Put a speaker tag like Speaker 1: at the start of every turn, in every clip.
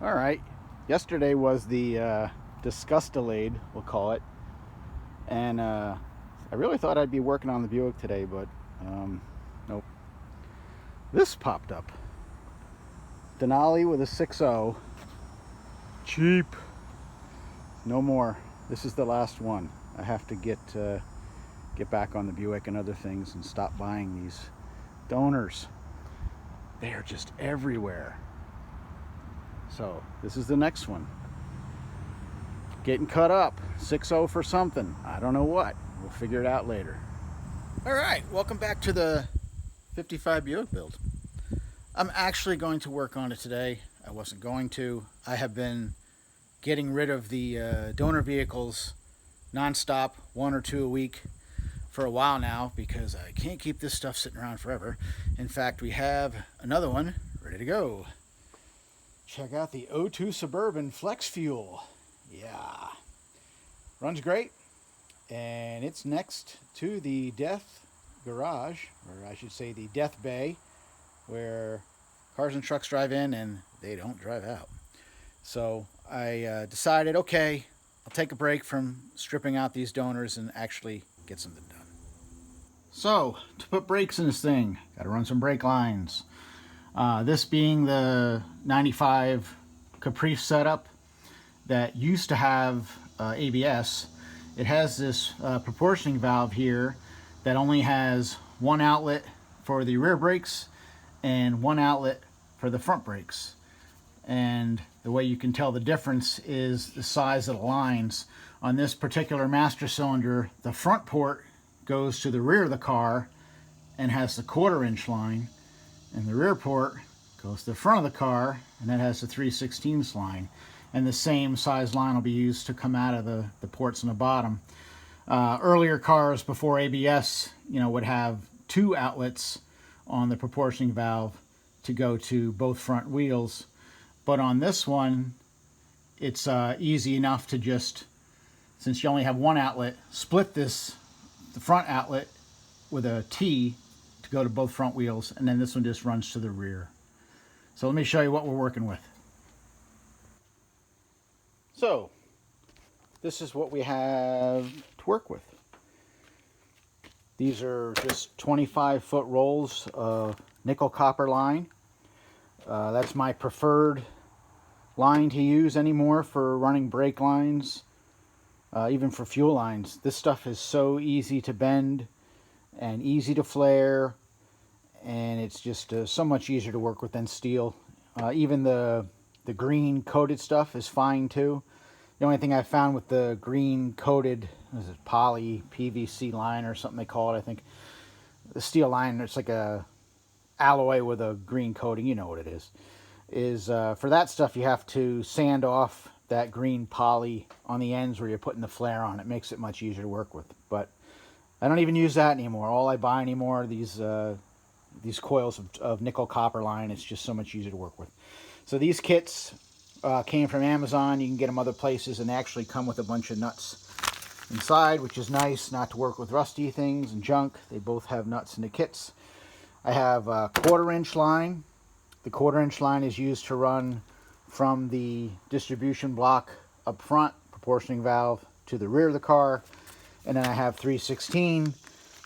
Speaker 1: All right. Yesterday was the discuss delayed, we'll call it. And I really thought I'd be working on the Buick today, but nope. This popped up. Denali with a 6.0. Cheap. No more. This is the last one. I have to get back on the Buick and other things and stop buying these donors. They are just everywhere. So this is the next one. Getting cut up. 6.0 for something. I don't know what. We'll figure it out later. All right, welcome back to the 55 Buick build. I'm actually going to work on it today. I wasn't going to. I have been getting rid of the donor vehicles nonstop, 1 or 2 a week for a while now because I can't keep this stuff sitting around forever. In fact, we have another one ready to go. Check out the 02 Suburban Flex Fuel. Yeah. Runs great. And it's next to the Death Garage, or I should say the Death Bay, where cars and trucks drive in and they don't drive out. So I decided, okay, I'll take a break from stripping out these donors and actually get something done. So, to put brakes in this thing, got to run some brake lines. This being the 95 Caprice setup that used to have ABS, it has this proportioning valve here that only has one outlet for the rear brakes and one outlet for the front brakes. And the way you can tell the difference is the size of the lines. On this particular master cylinder, the front port goes to the rear of the car and has the 1/4 inch line, and the rear port goes to the front of the car and that has the 3/16 line. And the same size line will be used to come out of the ports on the bottom. Earlier cars before ABS, would have 2 outlets on the proportioning valve to go to both front wheels. But on this one, it's easy enough to just, since you only have one outlet, split the front outlet with a T to go to both front wheels, and then this one just runs to the rear. So let me show you what we're working with. So, this is what we have to work with. These are just 25-foot rolls of nickel copper line. That's my preferred line to use anymore for running brake lines, even for fuel lines. This stuff is so easy to bend and easy to flare, and it's just so much easier to work with than steel. Even the green coated stuff is fine too. The only thing I found with the green coated, is it poly PVC line or something they call it, I think. The steel line, it's like a alloy with a green coating, you know what it is for that stuff you have to sand off that green poly on the ends where you're putting the flare on. It makes it much easier to work with. But I don't even use that anymore. All I buy anymore are these coils of nickel copper line. It's just so much easier to work with. So these kits came from Amazon. You can get them other places, and they actually come with a bunch of nuts inside, which is nice, not to work with rusty things and junk. They both have nuts in the kits. I have a 1/4 inch line. The 1/4 inch line is used to run from the distribution block up front, proportioning valve, to the rear of the car. And then I have 3/16,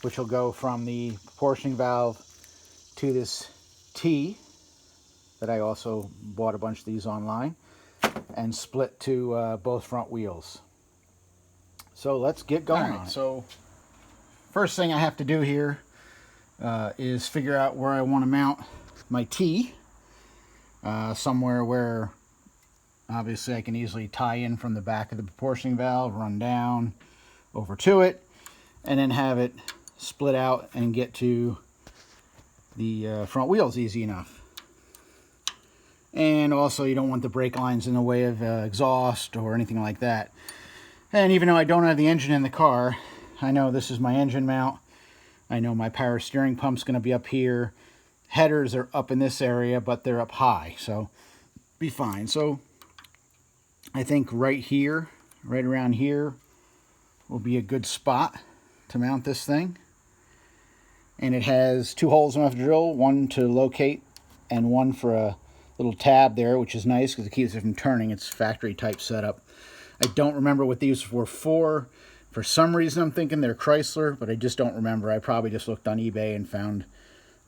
Speaker 1: which will go from the proportioning valve to this T that I also bought a bunch of these online, and split to both front wheels. So let's get going on it. So first thing I have to do here is figure out where I want to mount my T. Somewhere where obviously I can easily tie in from the back of the proportioning valve, run down over to it, and then have it split out and get to the front wheels easy enough. And also you don't want the brake lines in the way of exhaust or anything like that. And even though I don't have the engine in the car, I know this is my engine mount. I know my power steering pump's going to be up here. Headers are up in this area, but they're up high, so be fine. So I think right here, right around here, will be a good spot to mount this thing. And it has 2 holes I'm going to have to drill, one to locate and one for a little tab there, which is nice because it keeps it from turning. It's factory type setup. I don't remember what these were for. For some reason I'm thinking they're Chrysler, but I just don't remember. I probably just looked on eBay and found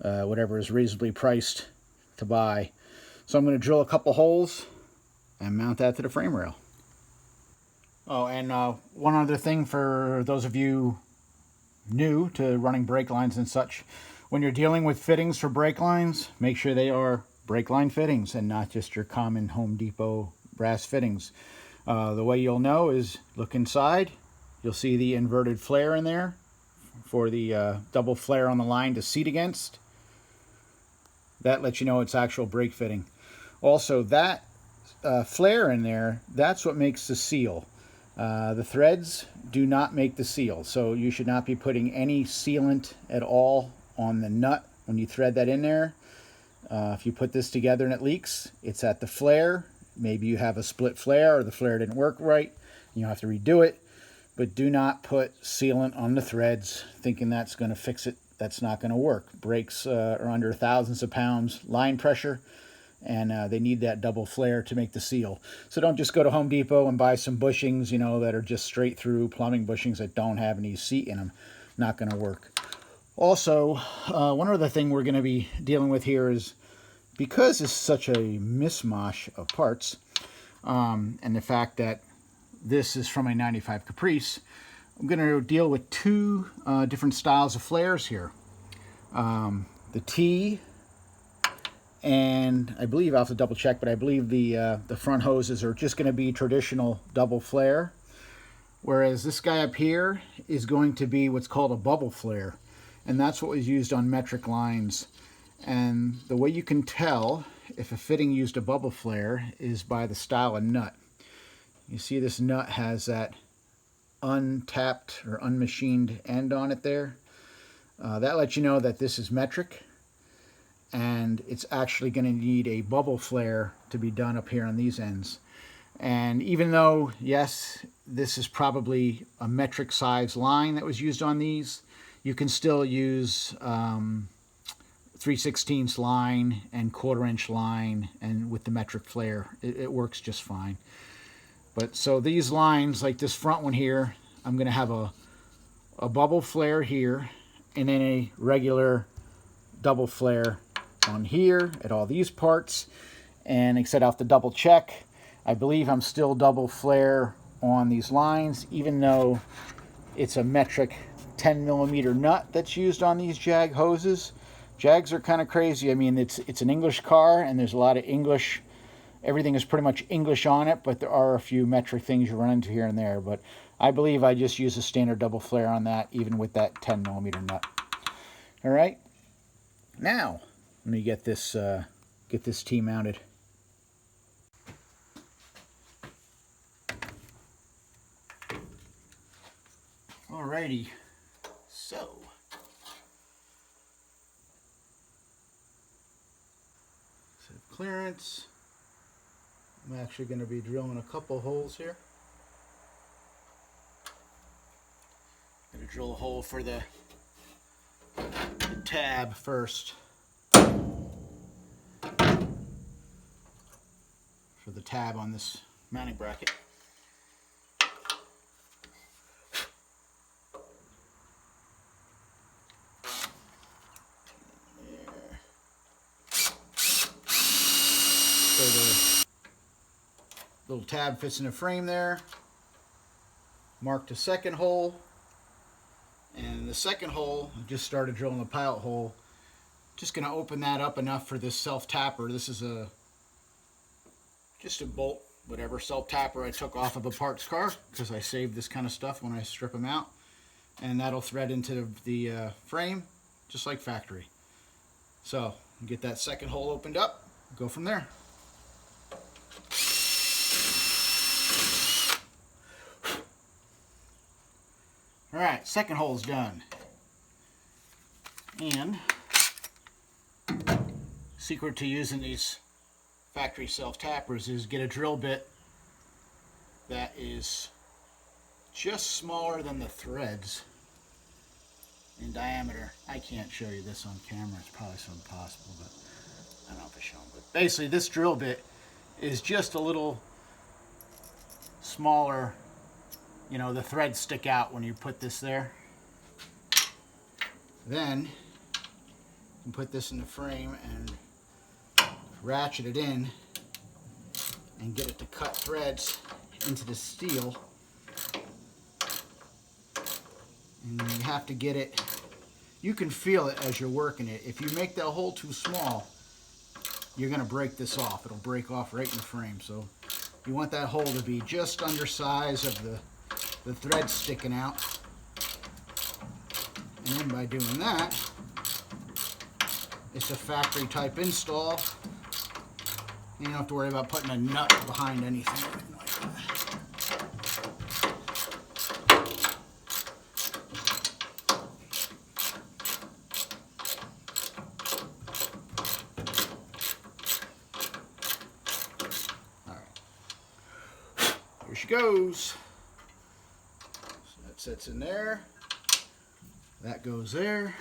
Speaker 1: whatever is reasonably priced to buy. So I'm going to drill a couple holes and mount that to the frame rail. Oh, and one other thing for those of you new to running brake lines and such, when you're dealing with fittings for brake lines, make sure they are brake line fittings and not just your common Home Depot brass fittings. The way you'll know is look inside. You'll see the inverted flare in there for the double flare on the line to seat against. That lets you know it's actual brake fitting. Also, that flare in there, that's what makes the seal. The threads do not make the seal, so you should not be putting any sealant at all on the nut when you thread that in there. If you put this together and it leaks, it's at the flare. Maybe you have a split flare or the flare didn't work right. You have to redo it, but do not put sealant on the threads thinking that's going to fix it. That's not going to work. Brakes are under thousands of pounds line pressure, and they need that double flare to make the seal. So don't just go to Home Depot and buy some bushings, you know, that are just straight through plumbing bushings that don't have any seat in them. Not going to work. Also, one other thing we're going to be dealing with here is, because it's such a mishmash of parts, and the fact that this is from a 95 Caprice, I'm going to deal with two different styles of flares here. The T, and I believe, I'll have to double check, but I believe the front hoses are just going to be traditional double flare, whereas this guy up here is going to be what's called a bubble flare, and that's what was used on metric lines. And the way you can tell if a fitting used a bubble flare is by the style of nut. You see this nut has that untapped or unmachined end on it there. That lets you know that this is metric, and it's actually going to need a bubble flare to be done up here on these ends. And even though, yes, this is probably a metric size line that was used on these, you can still use 3/16 line and 1/4 inch line, and with the metric flare it works just fine. But so these lines, like this front one here, I'm going to have a bubble flare here and then a regular double flare on here at all these parts. And like I said, I'll have to double check. I believe I'm still double flare on these lines, even though it's a metric 10mm nut that's used on these Jag hoses. Jags are kind of crazy. I mean, it's an English car, and there's a lot of English. Everything is pretty much English on it, but there are a few metric things you run into here and there. But I believe I just use a standard double flare on that, even with that 10mm nut. All right. Now, let me get this T mounted. Alrighty. So. Clearance. I'm actually going to be drilling a couple holes here. I'm going to drill a hole for the tab first. For the tab on this mounting bracket. So the little tab fits in the frame there. Marked a second hole. And the second hole, I just started drilling the pilot hole. Just going to open that up enough for this self-tapper. This is just a bolt, whatever, self-tapper I took off of a parts car, because I save this kind of stuff when I strip them out. And that'll thread into the frame, just like factory. So, get that second hole opened up, go from there. Alright, second hole's done. And secret to using these factory self-tappers is get a drill bit that is just smaller than the threads in diameter. I can't show you this on camera, it's probably so impossible, but I don't know if I show them, but basically this drill bit is just a little smaller. You know, the threads stick out when you put this there. Then you can put this in the frame and ratchet it in and get it to cut threads into the steel. And you have to get it, you can feel it as you're working it. If you make that hole too small, you're going to break this off. It'll break off right in the frame. So you want that hole to be just undersize of the thread sticking out. And then by doing that, it's a factory type install. You don't have to worry about putting a nut behind anything like that. Here she goes. So that sits in there. That goes there.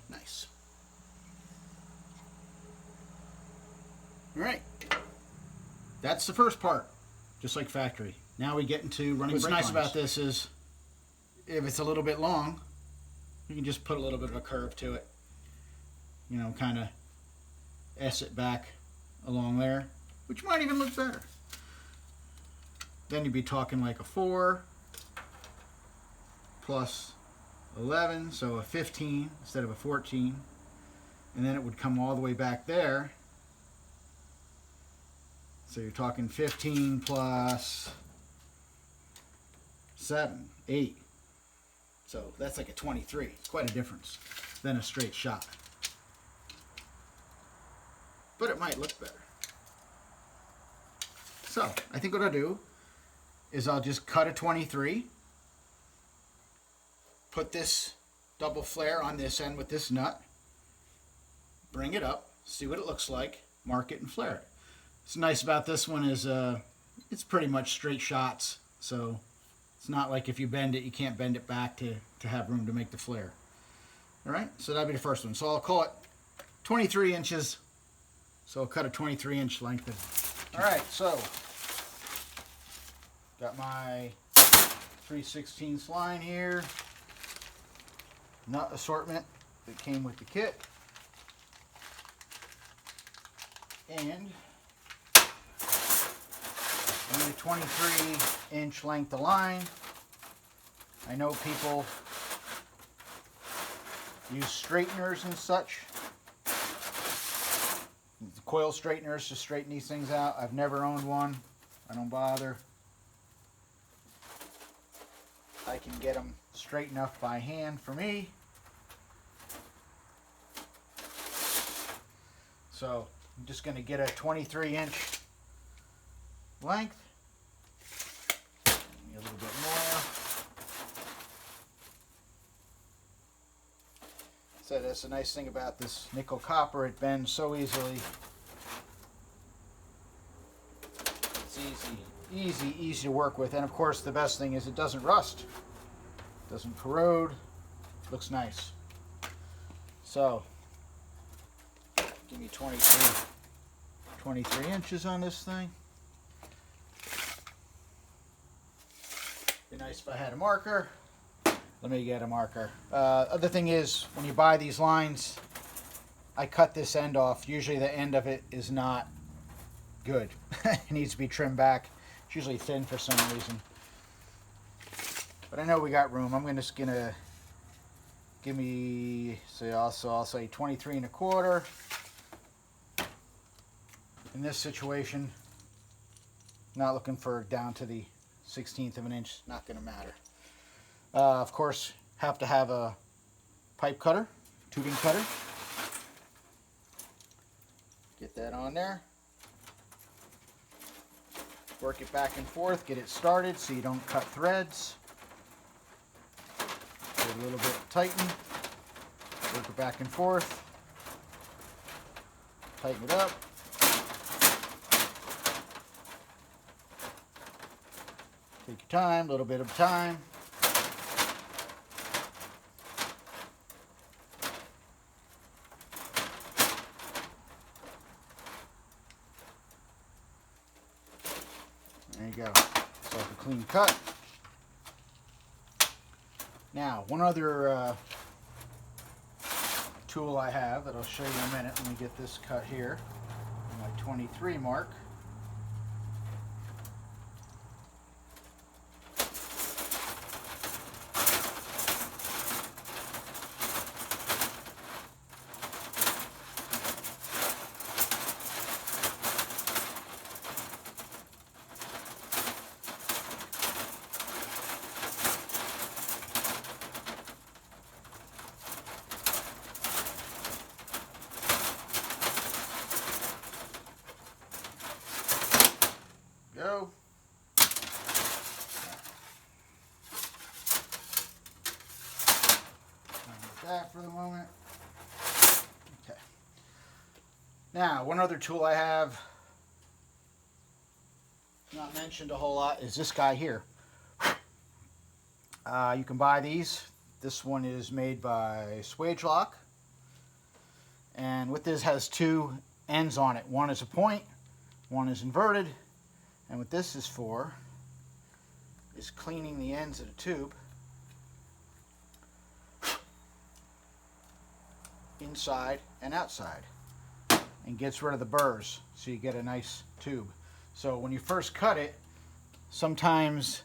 Speaker 1: Nice. All right. That's the first part, just like factory. Now we get into running brake lines. What's nice about this is if it's a little bit long, you can just put a little bit of a curve to it. You know, kind of S it back along there, which might even look better. Then you'd be talking like a 4 plus 11, so a 15 instead of a 14. And then it would come all the way back there. So you're talking 15 plus 7, 8. So that's like a 23. It's quite a difference than a straight shot. But it might look better. So I think what I'll do is I'll just cut a 23, put this double flare on this end with this nut, bring it up, see what it looks like, mark it and flare it. What's nice about this one is it's pretty much straight shots, so it's not like if you bend it, you can't bend it back to have room to make the flare. All right, so that'll be the first one. So I'll call it 23 inches. So I'll cut a 23-inch length of. All right, so got my 3/16 line here. Nut assortment that came with the kit. And a 23-inch length of line. I know people use straighteners and such, coil straighteners to straighten these things out. I've never owned one. I don't bother. I can get them straight enough by hand for me. So I'm just going to get a 23-inch length. A little bit more. So that's the nice thing about this nickel copper. It bends so easily. It's easy to work with. And of course the best thing is it doesn't rust. It doesn't corrode. Looks nice. So give me 23 inches on this thing. Be nice if I had a marker. Let me get a marker. Other thing is, when you buy these lines, I cut this end off. Usually the end of it is not good. It needs to be trimmed back. It's usually thin for some reason. But I know we got room. I'm just gonna give me, I'll say 23 1/4. In this situation, not looking for down to the 1/16 of an inch, not going to matter. Of course, have to have a pipe cutter, tubing cutter. Get that on there. Work it back and forth, get it started so you don't cut threads. Get a little bit tighten. Work it back and forth. Tighten it up. Take your time, a little bit of time. There you go. It's like a clean cut. Now, one other tool I have that I'll show you in a minute. Let me get this cut here. My 23 mark. Go. That for the moment. Okay. Now, one other tool I have not mentioned a whole lot is this guy here. You can buy these. This one is made by POSpecial, and what this has two ends on it. One is a point, one is inverted, and what this is for is cleaning the ends of the tube inside and outside, and gets rid of the burrs so you get a nice tube. So when you first cut it, sometimes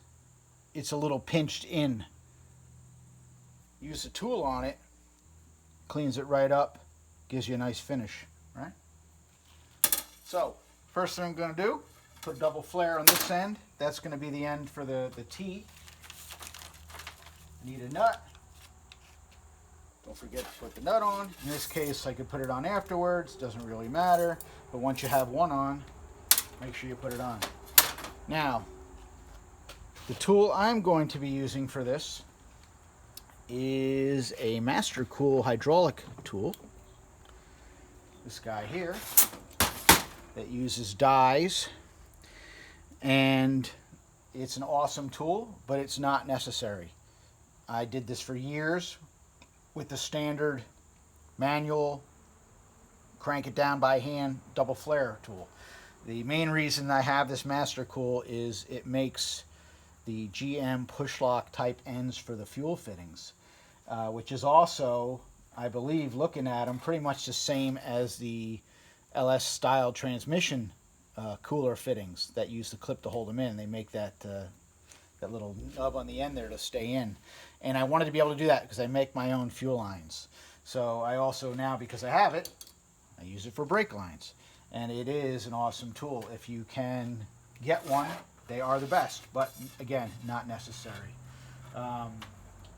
Speaker 1: it's a little pinched in. Use the tool on it, cleans it right up, gives you a nice finish, right? So first thing I'm going to do, put a double flare on this end. That's going to be the end for the T. Need a nut. Don't forget to put the nut on. In this case, I could put it on afterwards. Doesn't really matter. But once you have one on, make sure you put it on. Now, the tool I'm going to be using for this is a Master Cool hydraulic tool. This guy here that uses dies, and it's an awesome tool, but it's not necessary. I did this for years with the standard manual crank it down by hand double flare tool. The main reason I have this Master Cool is it makes the GM push lock type ends for the fuel fittings, which is also, I believe, looking at them, pretty much the same as the LS style transmission cooler fittings that use the clip to hold them in. They make that that little nub on the end there to stay in, and I wanted to be able to do that because I make my own fuel lines. So I also now, because I have it, I use it for brake lines, and it is an awesome tool. If you can get one, they are the best, but again, not necessary.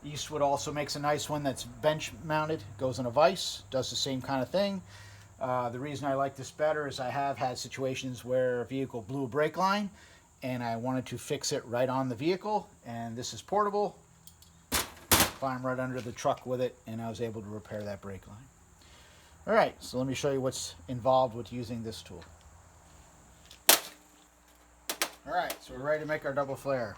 Speaker 1: Eastwood also makes a nice one that's bench mounted, goes in a vise, does the same kind of thing. The reason I like this better is I have had situations where a vehicle blew a brake line and I wanted to fix it right on the vehicle, and this is portable. Climb right under the truck with it, and I was able to repair that brake line. All right, so let me show you what's involved with using this tool. All right, so we're ready to make our double flare.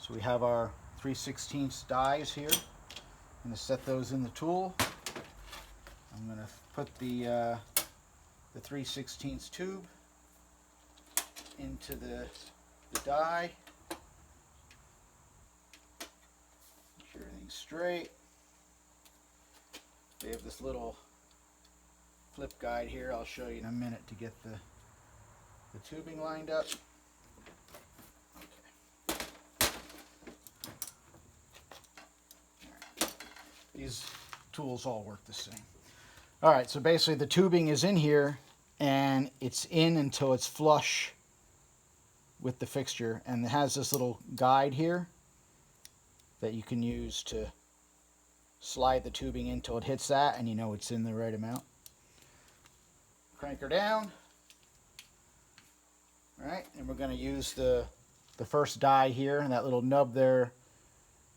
Speaker 1: So we have our 3/16 dies here. I'm going to set those in the tool. I'm going to put the 3/16 tube into the die. Make sure everything's straight. We have this little flip guide here. I'll show you in a minute to get the tubing lined up. Okay. Right. These tools all work the same. All right, so basically the tubing is in here, and it's in until it's flush with the fixture, and it has this little guide here that you can use to slide the tubing in until it hits that, and you know it's in the right amount. Crank her down. All right, and we're going to use the first die here, and that little nub there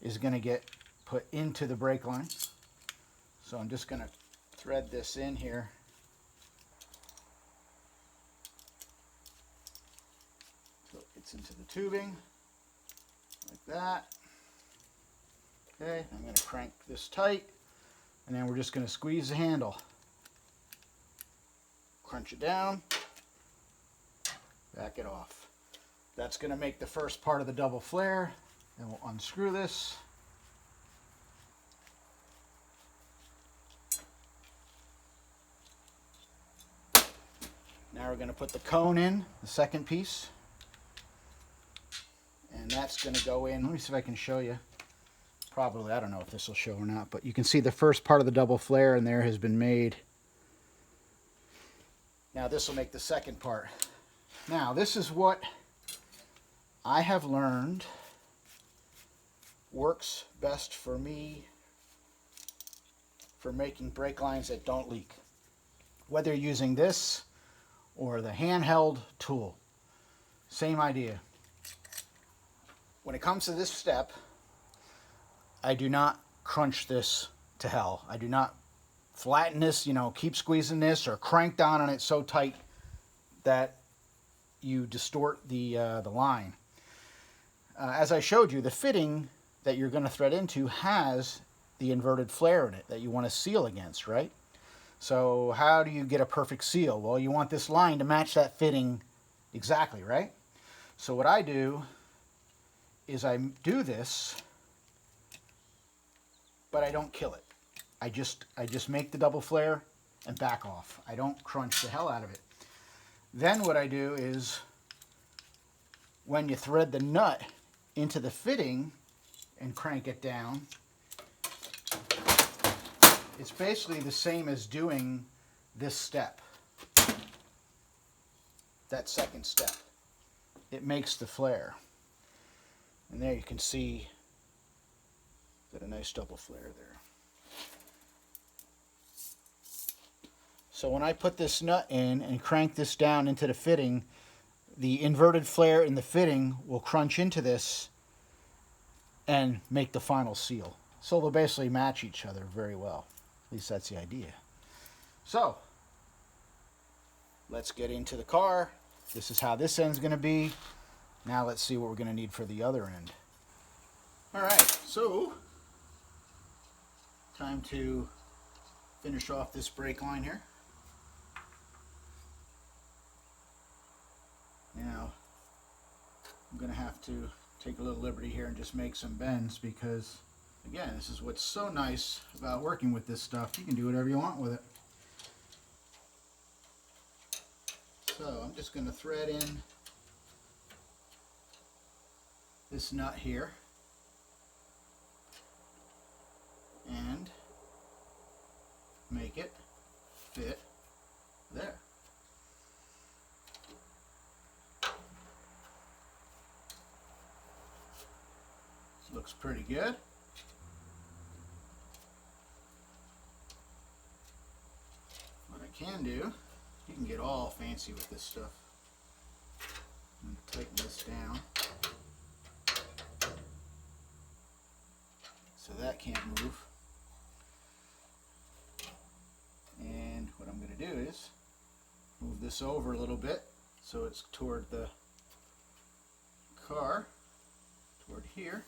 Speaker 1: is going to get put into the brake line. So I'm just going to thread this in here. So it's into the tubing like that. Okay, I'm going to crank this tight, and then we're just going to squeeze the handle. Crunch it down, back it off. That's going to make the first part of the double flare. Then we'll unscrew this. Now we're going to put the cone in, the second piece. And that's going to go in. Let me see if I can show you. Probably, I don't know if this will show or not, but you can see the first part of the double flare in there has been made. Now this will make the second part. Now this is what I have learned works best for me for making brake lines that don't leak. Whether you're using this or the handheld tool, same idea. When it comes to this step, I do not crunch this to hell. I do not flatten this, keep squeezing this or crank down on it so tight that you distort the line. As I showed you, the fitting that you're going to thread into has the inverted flare in it that you want to seal against, right? So how do you get a perfect seal? Well, you want this line to match that fitting exactly, right? So what I do is I do this, but I don't kill it. I just make the double flare and back off. I don't crunch the hell out of it. Then what I do is when you thread the nut into the fitting and crank it down, it's basically the same as doing this step, that second step. It makes the flare. And there you can see got a nice double flare there. So when I put this nut in and crank this down into the fitting, the inverted flare in the fitting will crunch into this and make the final seal. So they'll basically match each other very well. At least that's the idea. So let's get into the car. This is how this end's going to be. Now let's see what we're going to need for the other end. Alright, so time to finish off this brake line here. Now I'm going to have to take a little liberty here and just make some bends because, again, this is what's so nice about working with this stuff. You can do whatever you want with it. So I'm just going to thread in this nut here and make it fit there. This looks pretty good. What I can do, you can get all fancy with this stuff. I'm going to tighten this down so that can't move. And what I'm going to do is move this over a little bit so it's toward the car, toward here.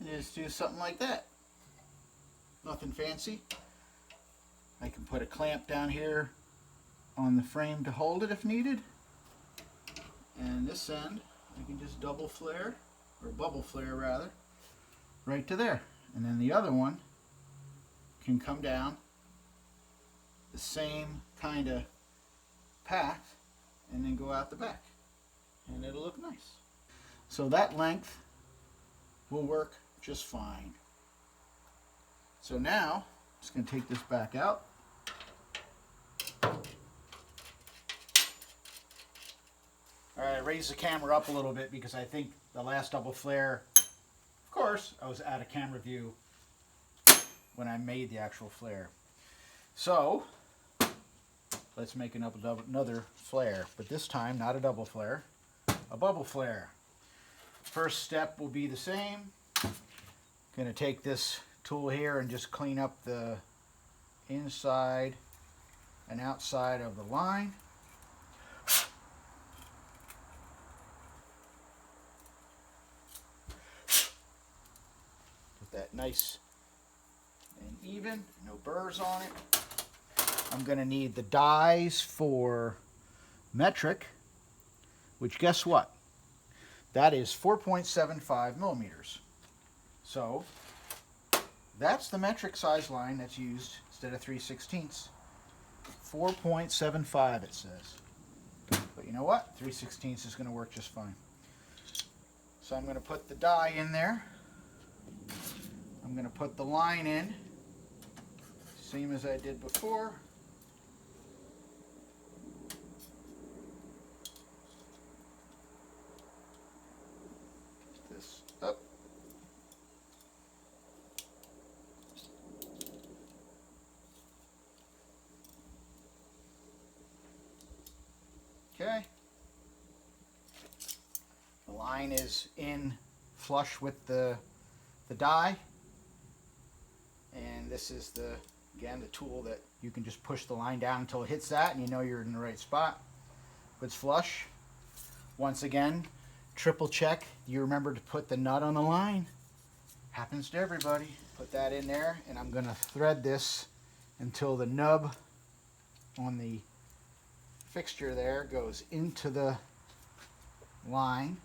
Speaker 1: And just do something like that. Nothing fancy. I can put a clamp down here on the frame to hold it if needed. And this end, I can just double flare, or bubble flare rather, right to there. And then the other one can come down the same kind of path and then go out the back. And it'll look nice. So that length will work just fine. So now, I'm just going to take this back out. Alright, I raised the camera up a little bit because I think the last double flare, of course, I was out of camera view when I made the actual flare. So, let's make another flare, but this time not a double flare, a bubble flare. First step will be the same. Going to take this tool here and just clean up the inside and outside of the line. it nice and even, no burrs on it. I'm going to need the dies for metric, which guess what? That is 4.75 millimeters. So that's the metric size line that's used instead of 3/16. 4.75 it says. But you know what? 3/16 is going to work just fine. So I'm going to put the die in there. I'm going to put the line in, same as I did before. This up. Okay. The line is in flush with the die. And this is again the tool that you can just push the line down until it hits that and you know you're in the right spot. If it's flush, once again, triple check. You remember to put the nut on the line. Happens to everybody. Put that in there and I'm going to thread this until the nub on the fixture there goes into the line,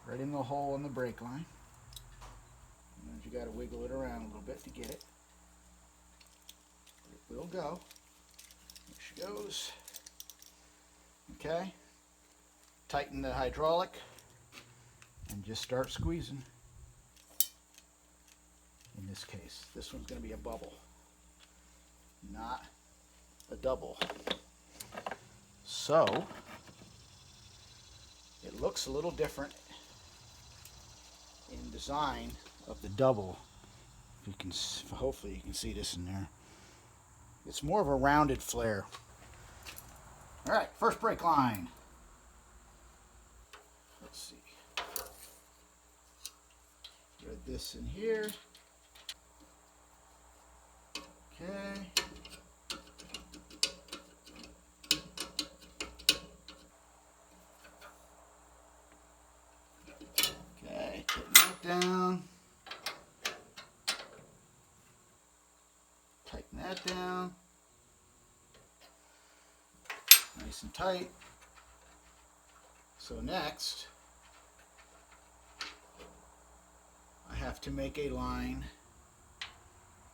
Speaker 1: right in the hole in the brake line. And you got to wiggle it around a little bit to get it. It will go. There she goes. Okay. Tighten the hydraulic and just start squeezing. In this case, this one's going to be a bubble, not a double. So it looks a little different in design of the double. If you can, hopefully you can see this in there. It's more of a rounded flare. All right, first brake line. Let's see. Thread this in here. Okay. Okay, tighten that down. Tighten that down. Nice and tight. So next, I have to make a line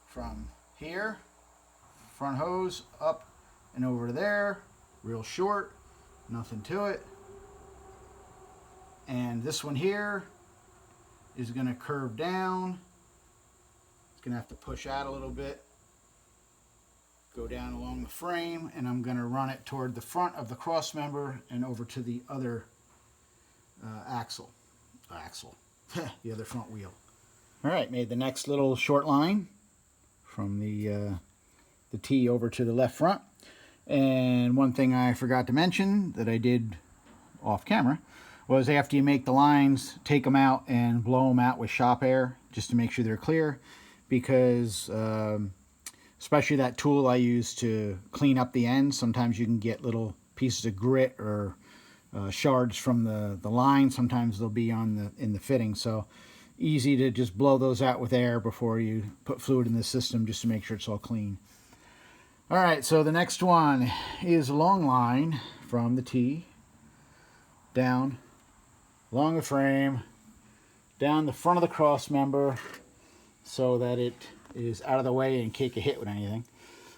Speaker 1: from here, front hose, up and over to there, real short, nothing to it. And this one here is going to curve down. It's going to have to push out a little bit, go down along the frame, and I'm going to run it toward the front of the cross member and over to the other axle, the other front wheel. All right, made the next little short line from the T over to the left front. And one thing I forgot to mention that I did off camera was after you make the lines, take them out and blow them out with shop air just to make sure they're clear, because especially that tool I use to clean up the ends, sometimes you can get little pieces of grit or shards from the line. Sometimes they'll be in the fitting, so easy to just blow those out with air before you put fluid in the system, just to make sure it's all clean. All right, so the next one is a long line from the T down along the frame, down the front of the cross member so that it is out of the way in case it hit with anything.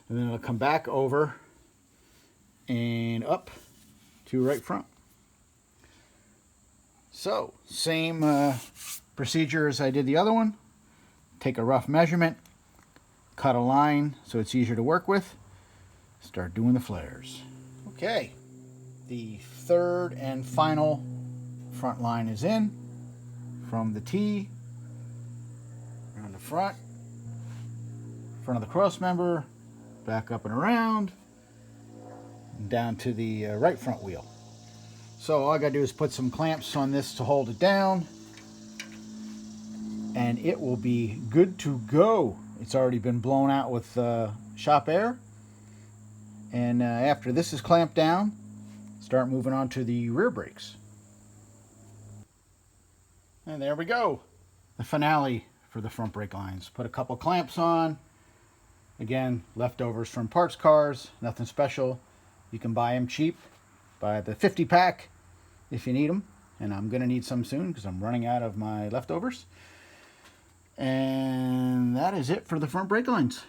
Speaker 1: And then it'll come back over and up to right front. So, same procedure as I did the other one. Take a rough measurement, cut a line so it's easier to work with, start doing the flares. Okay, the third and final front line is in from the T around the front of the cross member, back up and around, and down to the right front wheel. So all I gotta do is put some clamps on this to hold it down, and it will be good to go. It's already been blown out with shop air, and after this is clamped down, start moving on to the rear brakes. And there we go, the finale for the front brake lines. Put a couple clamps on. Again, leftovers from parts cars, nothing special. You can buy them cheap. Buy the 50 pack if you need them. And I'm going to need some soon because I'm running out of my leftovers. And that is it for the front brake lines.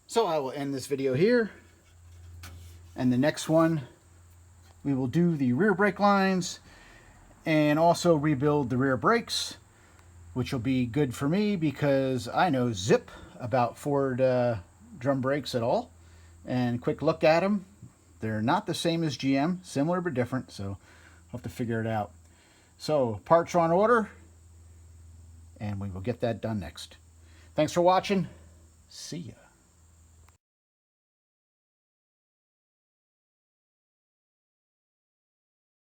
Speaker 1: So I will end this video here. And the next one, we will do the rear brake lines and also rebuild the rear brakes, which will be good for me because I know zip about Ford drum brakes at all. And quick look at them. They're not the same as GM, similar but different, so I'll have to figure it out. So parts are on order, and we will get that done next. Thanks for watching. See ya.